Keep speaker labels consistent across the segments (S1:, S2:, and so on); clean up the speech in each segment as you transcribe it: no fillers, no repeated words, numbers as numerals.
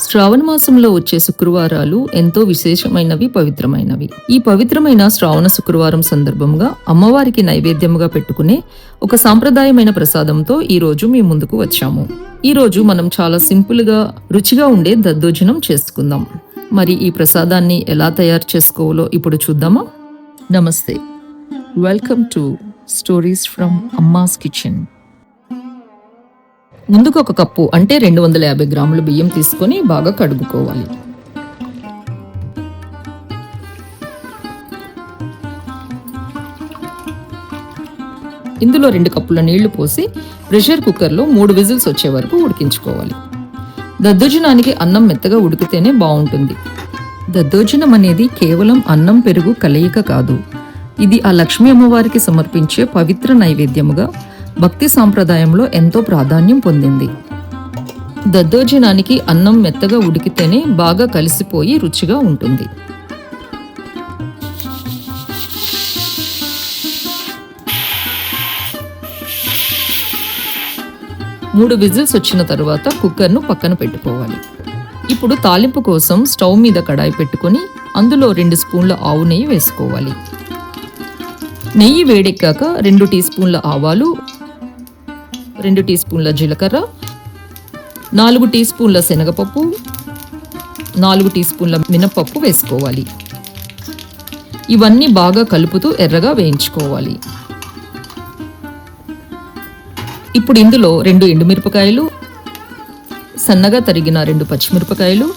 S1: శ్రావణ మాసంలో వచ్చే శుక్రవారాలు ఎంతో విశేషమైనవి, పవిత్రమైనవి. ఈ పవిత్రమైన శ్రావణ శుక్రవారం సందర్భంగా అమ్మవారికి నైవేద్యముగా పెట్టుకునే ఒక సాంప్రదాయమైన ప్రసాదంతో ఈ రోజు మీ ముందుకు వచ్చాము. ఈ రోజు మనం చాలా సింపుల్ గా రుచిగా ఉండే దద్దోజనం చేసుకుందాం. మరి ఈ ప్రసాదాన్ని ఎలా తయారు చేసుకోవాలో ఇప్పుడు చూద్దామా? నమస్తే, welcome to stories from అమ్మాస్ kitchen. ముందుకు ఒక కప్పు అంటే 250 గ్రాముల బియ్యం తీసుకొని బాగా కడుగుకోవాలి. ఇందులో 2 కప్పుల నీళ్లు పోసి ప్రెషర్ కుక్కర్లో 3 విజిల్స్ వచ్చే వరకు ఉడికించుకోవాలి. దద్దోజనానికి అన్నం మెత్తగా ఉడికితేనే బాగుంటుంది. దద్దోజనం అనేది కేవలం అన్నం పెరుగు కలయిక కాదు. ఇది ఆ లక్ష్మీ అమ్మవారికి సమర్పించే పవిత్ర నైవేద్యముగా భక్తి సాంప్రదాయంలో ఎంతో ప్రాధాన్యం పొందింది. దద్దోజనానికి అన్నం మెత్తగా ఉడికితేనే బాగా కలిసిపోయి రుచిగా ఉంటుంది. మూడు విజిల్స్ వచ్చిన తరువాత కుక్కర్ను పక్కన పెట్టుకోవాలి. ఇప్పుడు తాలింపు కోసం స్టవ్ మీద కడాయి పెట్టుకొని అందులో 2 స్పూన్ల ఆవు నెయ్యి వేసుకోవాలి. నెయ్యి వేడెక్కాక 2 టీ స్పూన్ల ఆవాలు, 2 టీ స్పూన్ల జీలకర్ర, 4 టీ స్పూన్ల శనగపప్పు, 4 టీ స్పూన్ల మినపప్పు వేసుకోవాలి. ఇవన్నీ బాగా కలుపుతూ ఎర్రగా వేయించుకోవాలి. ఇప్పుడు ఇందులో 2 ఎండుమిరపకాయలు, సన్నగా తరిగిన 2 పచ్చిమిరపకాయలు,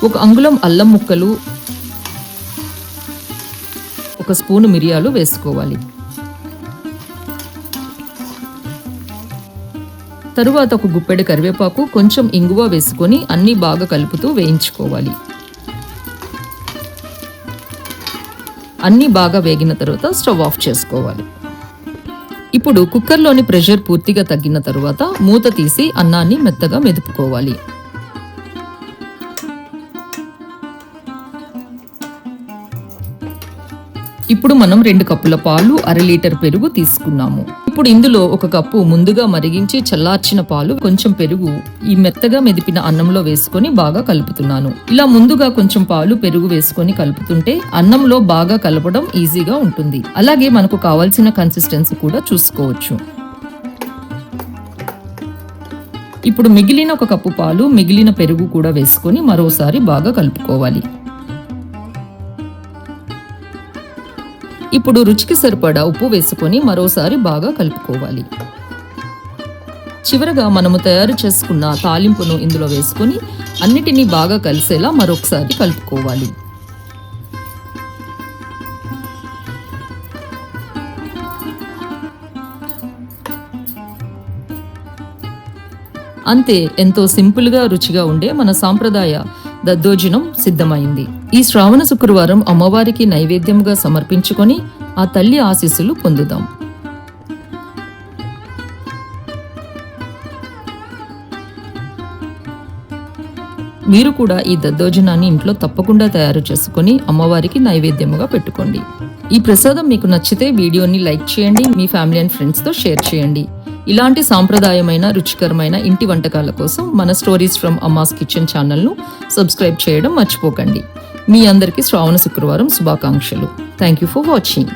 S1: 1 అంగుళం అల్లం ముక్కలు, 1 స్పూను మిరియాలు వేసుకోవాలి. తరువాత 1 గుప్పెడు కరివేపాకు, కొంచెం ఇంగువ వేసుకొని అన్నీ బాగా కలుపుతూ వేయించుకోవాలి. అన్నీ బాగా వేగిన తర్వాత స్టవ్ ఆఫ్ చేసుకోవాలి. ఇప్పుడు కుక్కర్లోని ప్రెషర్ పూర్తిగా తగ్గిన తరువాత మూత తీసి అన్నాన్ని మెత్తగా మెదుపుకోవాలి. ఇప్పుడు మనం 2 కప్పుల పాలు, 1/2 లీటర్ పెరుగు తీసుకున్నాము. ఇప్పుడు ఇందులో 1 కప్పు ముందుగా మరిగించి చల్లార్చిన పాలు, కొంచెం పెరుగు ఈ మెత్తగా మెదిపిన అన్నంలో వేసుకొని బాగా కలుపుతున్నాను. ఇలా ముందుగా కొంచెం పాలు, పెరుగు వేసుకొని కలుపుతుంటే అన్నంలో బాగా కలపడం ఈజీగా ఉంటుంది. అలాగే మనకు కావాల్సిన కన్సిస్టెన్సీ కూడా చూసుకోవచ్చు. ఇప్పుడు మిగిలిన 1 కప్పు పాలు, మిగిలిన పెరుగు కూడా వేసుకొని మరోసారి బాగా కలుపుకోవాలి. ఇప్పుడు రుచికి సరిపడా ఉప్పు వేసుకొని మరోసారి బాగా కలుపుకోవాలి. చివరగా మనము తయారు చేసుకున్న తాలింపును ఇందులో వేసుకొని అన్నిటినీ బాగా కలిసేలా మరొకసారి కలుపుకోవాలి. అంతే, ఎంతో సింపుల్గా రుచిగా ఉండే మన సాంప్రదాయ దద్దోజనం సిద్ధమైంది. ఈ శ్రావణ శుక్రవారం అమ్మవారికి నైవేద్యంగా సమర్పించుకొని ఆ తల్లి ఆశీస్సులు పొందుదాం. మీరు కూడా ఈ దద్దోజనాన్ని ఇంట్లో తప్పకుండా తయారు చేసుకొని అమ్మవారికి నైవేద్యముగా పెట్టుకోండి. ఈ ప్రసాదం మీకు నచ్చితే వీడియోని లైక్ చేయండి, మీ ఫ్యామిలీ అండ్ ఫ్రెండ్స్తో షేర్ చేయండి. ఇలాంటి సాంప్రదాయమైన, రుచికరమైన ఇంటి వంటకాల కోసం మన స్టోరీస్ ఫ్రమ్ అమ్మాస్ కిచెన్ ఛానల్ను సబ్స్క్రైబ్ చేయడం మర్చిపోకండి. మీ అందరికీ శ్రావణ శుక్రవారం శుభాకాంక్షలు. Thank you for watching.